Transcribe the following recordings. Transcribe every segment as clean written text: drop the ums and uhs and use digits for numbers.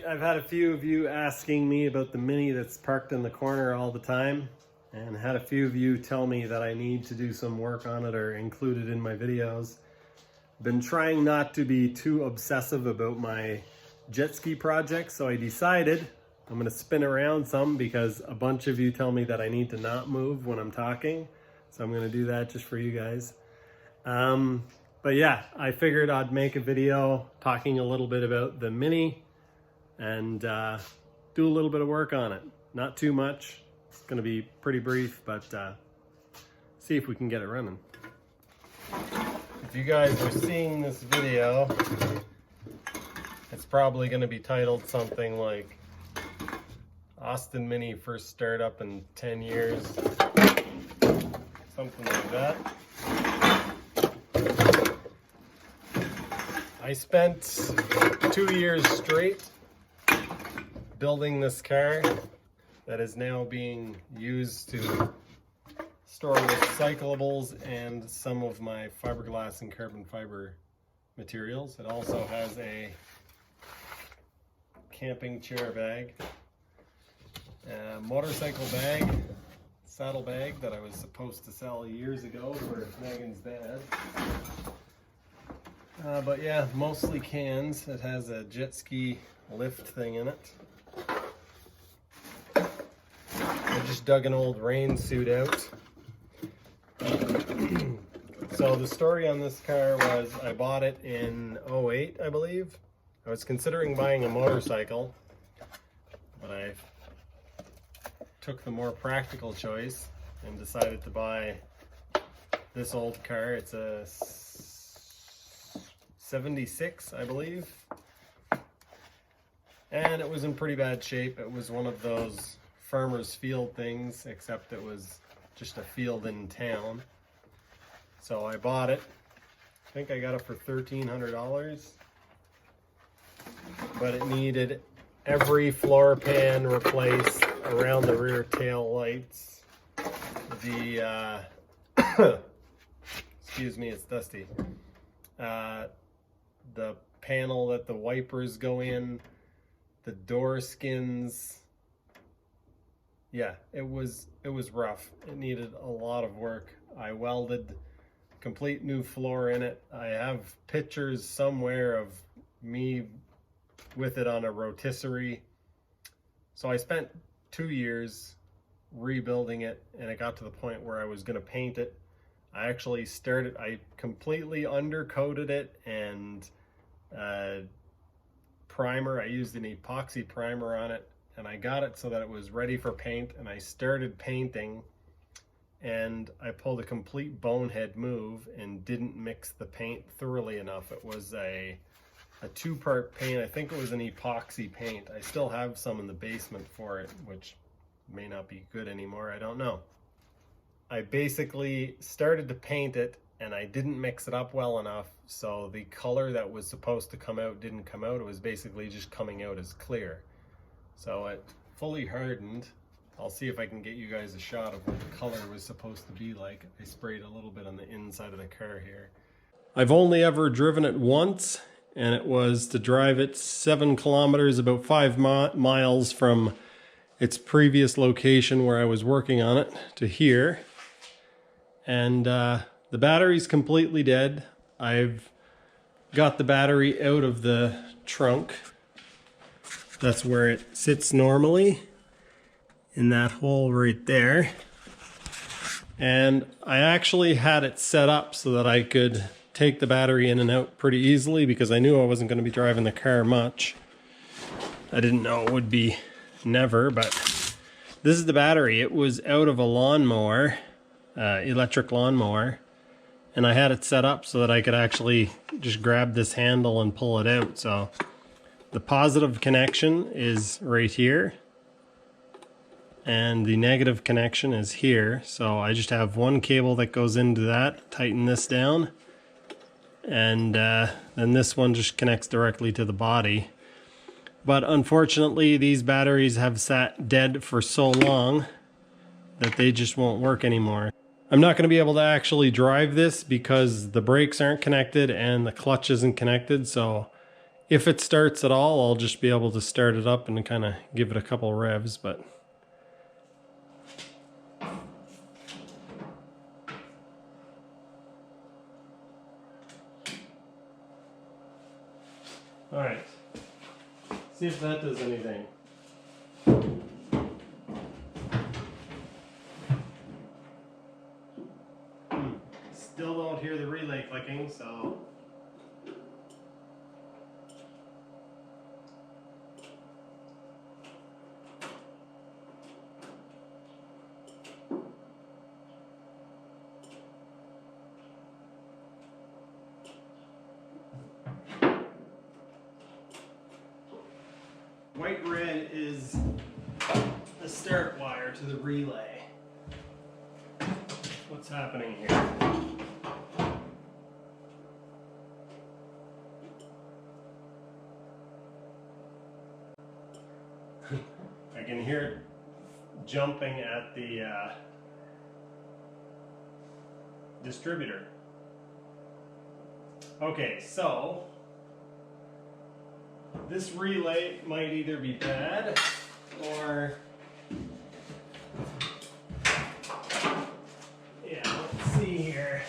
I've had a few of you asking me about the Mini that's parked in the corner all the time, and had a few of you tell me that I need to do some work on it or include it in my videos. Been trying not to be too obsessive about my jet ski project, so I decided I'm going to spin around some because a bunch of you tell me that I need to not move when I'm talking, so I'm going to do that just for you guys. But yeah, I figured I'd make a video talking a little bit about the Mini and do a little bit of work on it. Not too much. It's going to be pretty brief, but see if we can get it running. If you guys are seeing this video, it's probably going to be titled something like Austin Mini first startup in 10 years. Something like that. I spent 2 years straight building this car that is now being used to store recyclables and some of my fiberglass and carbon fiber materials. It also has a camping chair bag, a motorcycle bag, saddle bag that I was supposed to sell years ago for Megan's dad. But yeah, mostly cans. It has a jet ski lift thing in it. I just dug an old rain suit out. So the story on this car was I bought it in 08, I believe. I was considering buying a motorcycle, but I took the more practical choice and decided to buy this old car. It's a 76, I believe. And it was in pretty bad shape. It was one of those farmer's field things, except it was just a field in town. So I bought it. I think I got it for $1,300. But it needed every floor pan replaced around the rear tail lights. The, excuse me, it's dusty. The panel that the wipers go in, the door skins. Yeah, it was rough. It needed a lot of work. I welded complete new floor in it. I have pictures somewhere of me with it on a rotisserie. So I spent 2 years rebuilding it, and it got to the point where I was going to paint it. I actually I completely undercoated it and primer. I used an epoxy primer on it, and I got it so that it was ready for paint, and I started painting, and I pulled a complete bonehead move and didn't mix the paint thoroughly enough. It was a two-part paint. I think it was an epoxy paint. I still have some in the basement for it, which may not be good anymore. I don't know. I basically started to paint it, and I didn't mix it up well enough, so the color that was supposed to come out didn't come out. It was basically just coming out as clear. So it fully hardened. I'll see if I can get you guys a shot of what the color was supposed to be like. I sprayed a little bit on the inside of the car here. I've only ever driven it once, and it was to drive it 7 kilometers, about 5 miles from its previous location where I was working on it to here. And the battery's completely dead. I've got the battery out of the trunk. That's where it sits normally, in that hole right there. And I actually had it set up so that I could take the battery in and out pretty easily because I knew I wasn't going to be driving the car much. I didn't know it would be never, but this is the battery. It was out of a lawnmower, electric lawnmower, and I had it set up so that I could actually just grab this handle and pull it out. So the positive connection is right here, and the negative connection is here. So I just have one cable that goes into that, tighten this down, and then this one just connects directly to the body. But unfortunately, these batteries have sat dead for so long that they just won't work anymore. I'm not going to be able to actually drive this because the brakes aren't connected and the clutch isn't connected. So if it starts at all, I'll just be able to start it up and kind of give it a couple revs. But all right, see if that does anything. Still don't hear the relay clicking, so white red is the start wire to the relay. What's happening here? I can hear it jumping at the distributor. Okay, so this relay might either be bad or, yeah, let's see here.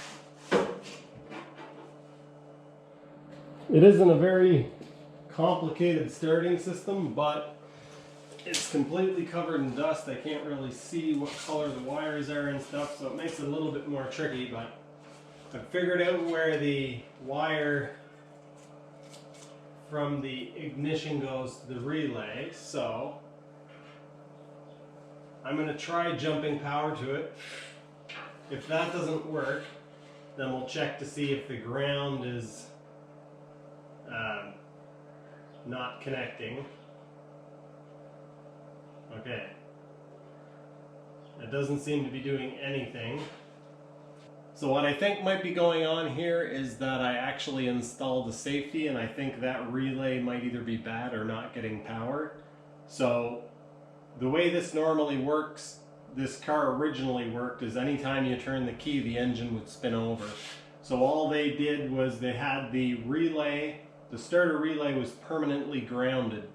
It isn't a very complicated starting system, but it's completely covered in dust. I can't really see what color the wires are and stuff, so it makes it a little bit more tricky, but I figured out where the wire from the ignition goes to the relay, so I'm going to try jumping power to it. If that doesn't work, then we'll check to see if the ground is not connecting. Okay, it doesn't seem to be doing anything. So what I think might be going on here is that I actually installed a safety, and I think that relay might either be bad or not getting power. So the way this normally works, this car originally worked, is anytime you turn the key, the engine would spin over. So all they did was they had the relay, the starter relay was permanently grounded.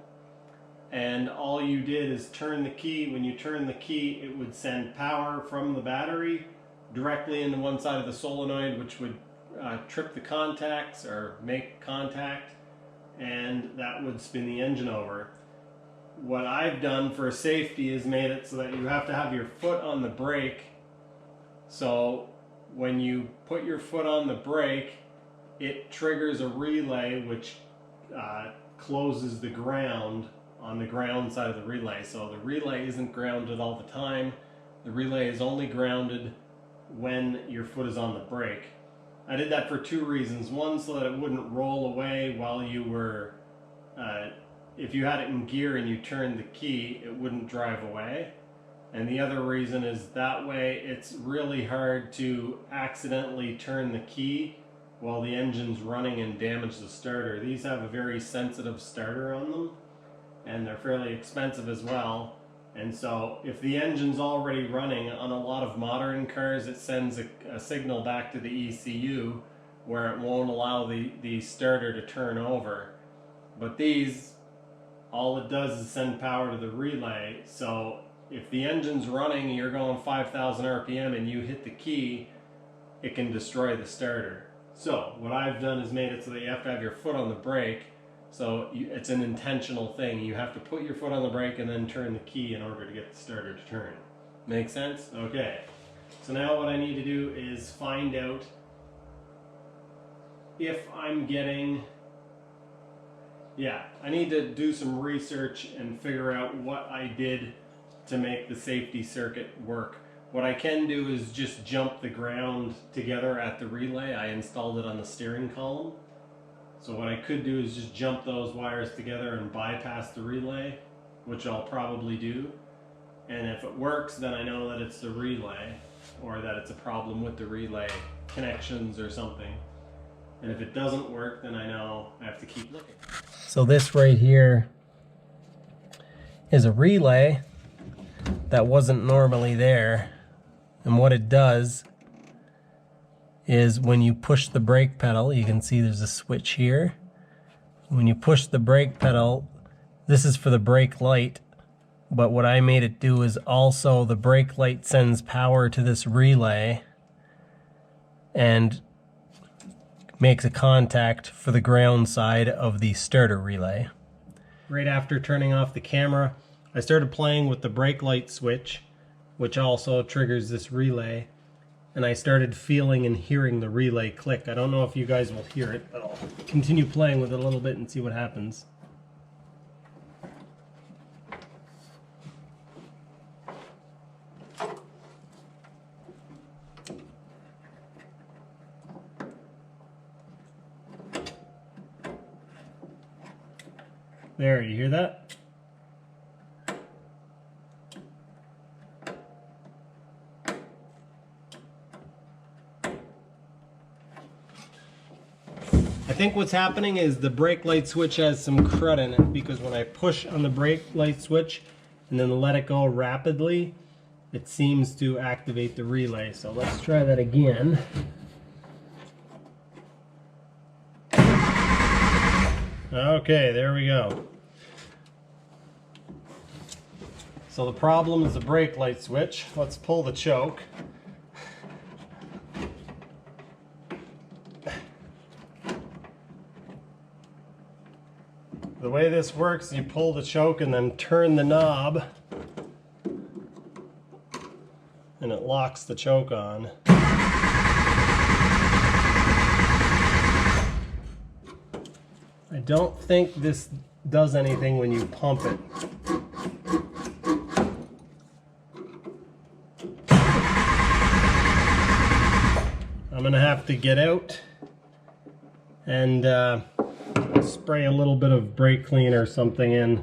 And all you did is turn the key. When you turn the key, it would send power from the battery directly into one side of the solenoid, which would trip the contacts or make contact, and that would spin the engine over. What I've done for safety is made it so that you have to have your foot on the brake. So when you put your foot on the brake, it triggers a relay which closes the ground on the ground side of the relay. So the relay isn't grounded all the time. The relay is only grounded when your foot is on the brake. I did that for two reasons. One, so that it wouldn't roll away while you were, if you had it in gear and you turned the key, it wouldn't drive away. And the other reason is that way it's really hard to accidentally turn the key while the engine's running and damage the starter. These have a very sensitive starter on them, and they're fairly expensive as well. And so if the engine's already running, on a lot of modern cars, it sends a signal back to the ECU where it won't allow the starter to turn over. But these, all it does is send power to the relay. So if the engine's running and you're going 5,000 RPM and you hit the key, it can destroy the starter. So what I've done is made it so that you have to have your foot on the brake. So it's an intentional thing. You have to put your foot on the brake and then turn the key in order to get the starter to turn. Make sense? Okay. So now what I need to do is find out if I'm getting... I need to do some research and figure out what I did to make the safety circuit work. What I can do is just jump the ground together at the relay. I installed it on the steering column. So what I could do is just jump those wires together and bypass the relay, which I'll probably do. And if it works, then I know that it's the relay, or that it's a problem with the relay connections or something. And if it doesn't work, then I know I have to keep looking. So this right here is a relay that wasn't normally there. And what it does is when you push the brake pedal, you can see there's a switch here. When you push the brake pedal, this is for the brake light, but what I made it do is also the brake light sends power to this relay and makes a contact for the ground side of the starter relay. Right after turning off the camera, I started playing with the brake light switch, which also triggers this relay, and I started feeling and hearing the relay click. I don't know if you guys will hear it, but I'll continue playing with it a little bit and see what happens. There, you hear that? I think what's happening is the brake light switch has some crud in it, because when I push on the brake light switch and then let it go rapidly, it seems to activate the relay. So let's try that again. Okay, there we go. So the problem is the brake light switch. Let's pull the choke. The way this works, you pull the choke and then turn the knob, and it locks the choke on. I don't think this does anything when you pump it. I'm gonna have to get out and spray a little bit of brake cleaner or something in.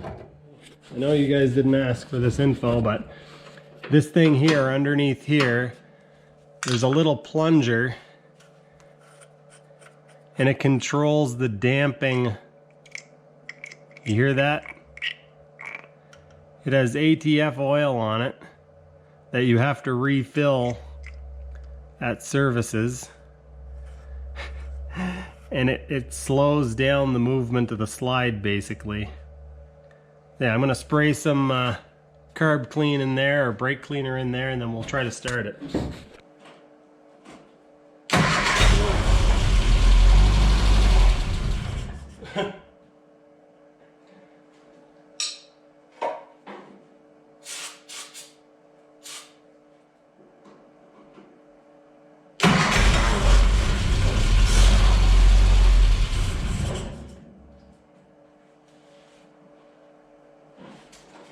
I know you guys didn't ask for this info, but this thing here, underneath here, there's a little plunger, and it controls the damping. You hear that? It has ATF oil on it that you have to refill at services. And it slows down the movement of the slide, basically. Yeah, I'm gonna spray some carb clean in there, or brake cleaner in there, and then we'll try to start it.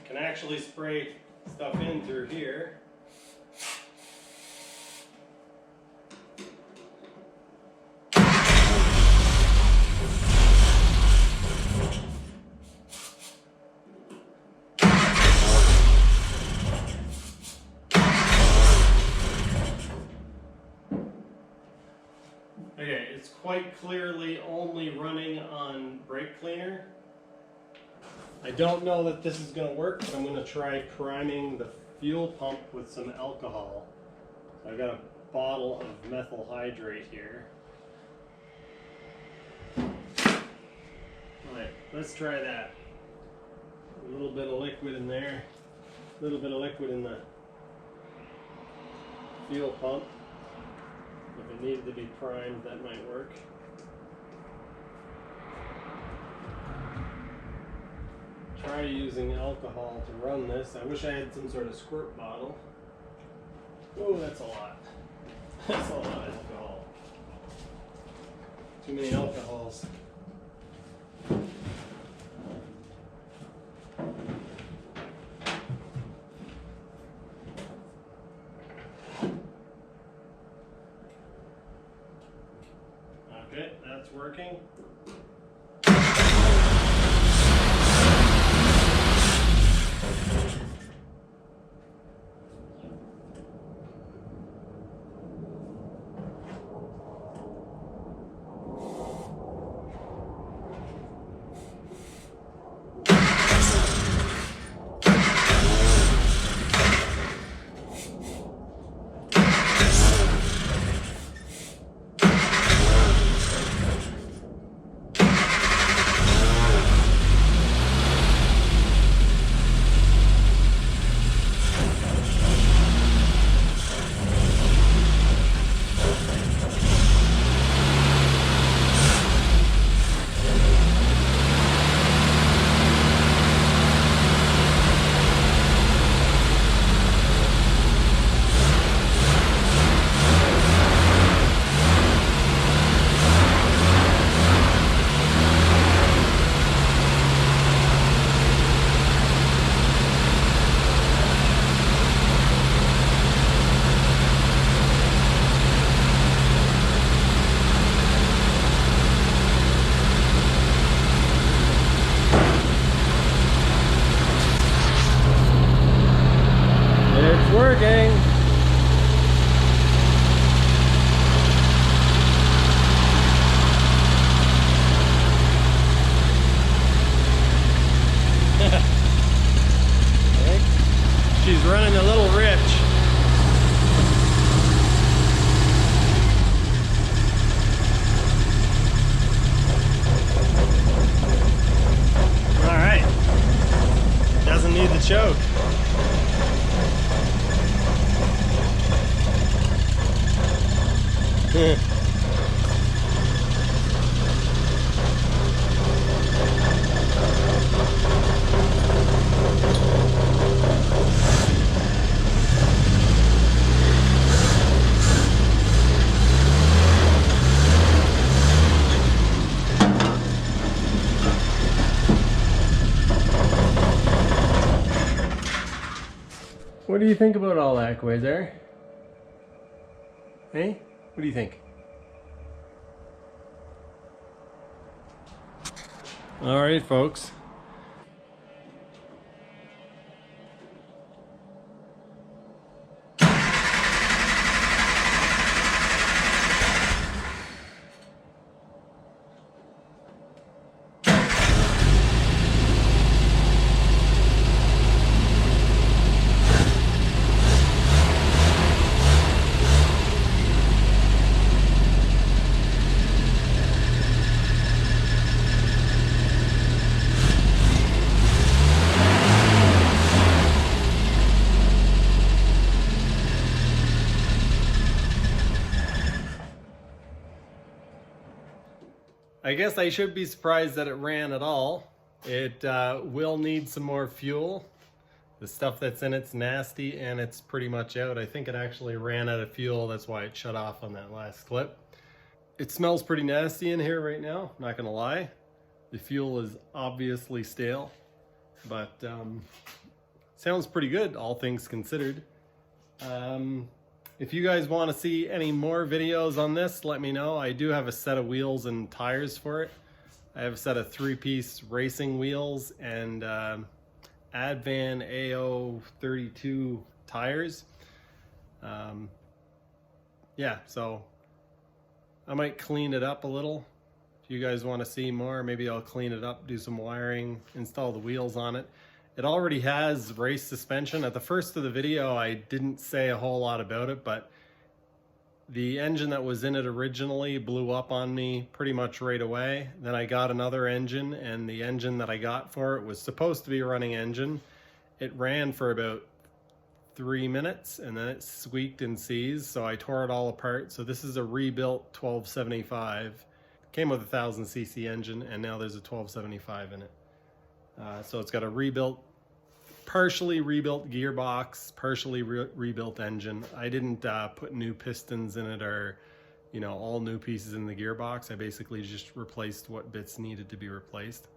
Can actually spray stuff in through here. Okay, it's quite clearly only running on brake cleaner. I don't know that this is going to work, but I'm going to try priming the fuel pump with some alcohol. So I've got a bottle of methyl hydrate here. Alright, let's try that. A little bit of liquid in there, a little bit of liquid in the fuel pump. If it needed to be primed, that might work. Try using alcohol to run this. I wish I had some sort of squirt bottle. Oh, that's a lot. That's a lot of alcohol. Too many alcohols. Okay, that's working. shout. What do you think about all that, Quasar? Hey, what do you think? All right, folks. I guess I should be surprised that it ran at all. It will need some more fuel. The stuff that's in it's nasty and it's pretty much out. I think it actually ran out of fuel. That's why it shut off on that last clip. It smells pretty nasty in here right now, not gonna lie. The fuel is obviously stale, but sounds pretty good, all things considered. If you guys want to see any more videos on this, let me know. I do have a set of wheels and tires for it. I have a set of 3-piece racing wheels and Advan AO32 tires. Yeah, so I might clean it up a little. If you guys want to see more, maybe I'll clean it up, do some wiring, install the wheels on it. It already has race suspension. At the first of the video, I didn't say a whole lot about it, but the engine that was in it originally blew up on me pretty much right away. Then I got another engine, and the engine that I got for it was supposed to be a running engine. It ran for about 3 minutes, and then it squeaked and seized, so I tore it all apart. So this is a rebuilt 1275. Came with a 1000cc engine, and now there's a 1275 in it. So it's got a partially rebuilt gearbox, partially rebuilt engine. I didn't put new pistons in it or, you know, all new pieces in the gearbox. I basically just replaced what bits needed to be replaced.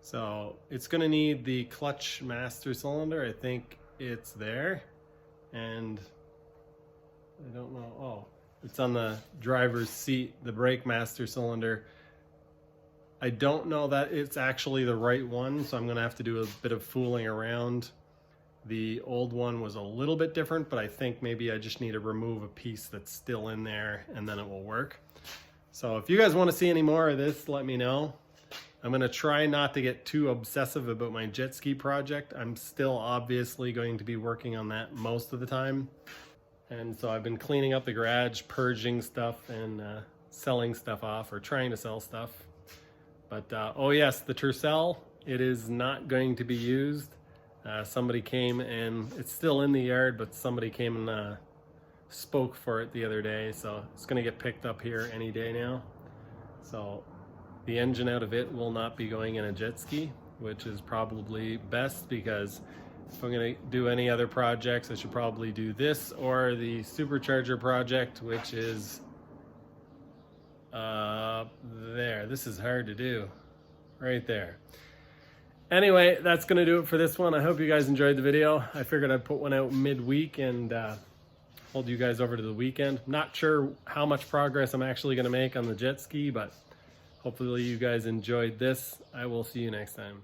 So it's gonna need the clutch master cylinder. I think it's there. And I don't know, oh, it's on the driver's seat, the brake master cylinder. I don't know that it's actually the right one, so I'm gonna have to do a bit of fooling around. The old one was a little bit different, but I think maybe I just need to remove a piece that's still in there and then it will work. So if you guys wanna see any more of this, let me know. I'm gonna try not to get too obsessive about my jet ski project. I'm still obviously going to be working on that most of the time. And so I've been cleaning up the garage, purging stuff and selling stuff off, or trying to sell stuff. But oh yes, the Tercel, it is not going to be used. Somebody came and it's still in the yard, but somebody came and spoke for it the other day. So it's gonna get picked up here any day now. So the engine out of it will not be going in a jet ski, which is probably best, because if I'm gonna do any other projects, I should probably do this or the supercharger project, which is there. This is hard to do right there. Anyway, that's gonna do it for this one. I hope you guys enjoyed the video. I figured I'd put one out midweek and hold you guys over to the weekend. Not sure how much progress I'm actually gonna make on the jet ski, but hopefully you guys enjoyed this. I will see you next time.